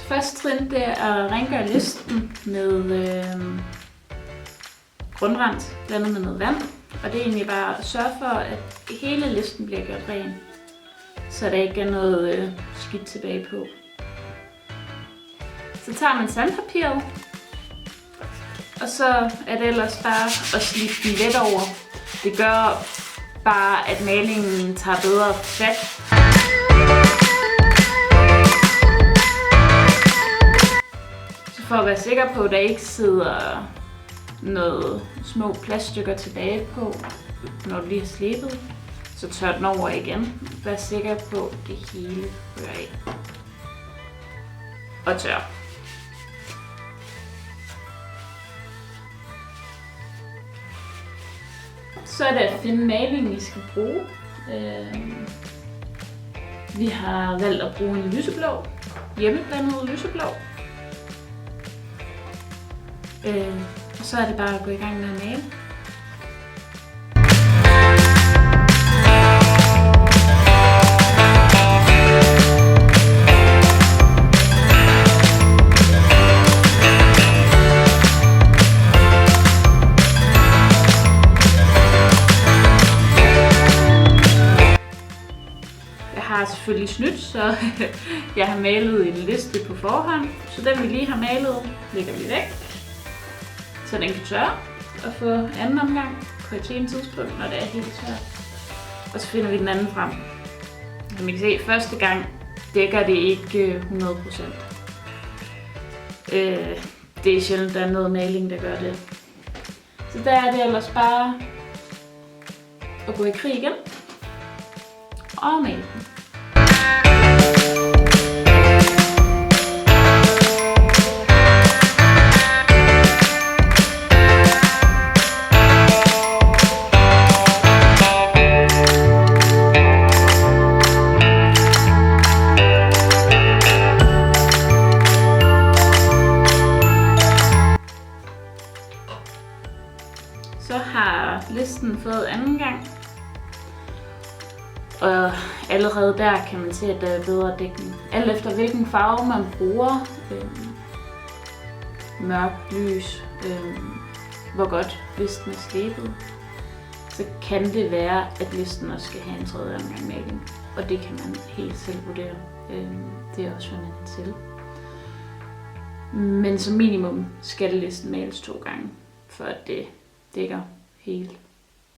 Første trin det er at rengøre listen med grundrens blandet med noget vand. Og det er egentlig bare at sørge for, at hele listen bliver gjort ren, så der ikke er noget skidt tilbage på. Så tager man sandpapiret, og så er det ellers bare at slibe den let over. Det gør bare, at malingen tager bedre fat. Så for at være sikker på, at der ikke sidder noget små plaststykker tilbage på, når du lige har slebet, så tør den over igen. Vær sikker på, at det hele rører af. Og tør. Så er det at finde malingen, vi skal bruge. Vi har valgt at bruge en lyseblå, hjemmeblandet lyseblå. Og så er det bare at gå i gang med at male. Jeg har selvfølgelig snydt, så jeg har malet en liste på forhånd. Så den vi lige har malet, lægger vi væk, så den kan tørre og få anden omgang på et sent tidspunkt, når det er helt tørt. Og så finder vi den anden frem. Som I kan se, første gang dækker det ikke 100%. Det er sjældent, der er noget maling, der gør det. Så der er det ellers bare at gå i krig igen og male den. Så har listen fået anden gang, og allerede der kan man se, at der er bedre dækning. Alt efter hvilken farve man bruger, mørk, lys, hvor godt listen er slebet, så kan det være, at listen også skal have en tredje omgang maling. Og det kan man helt selv vurdere. Det er også, hvad man er til. Men som minimum skal listen males 2 gange, for at det dækker hele.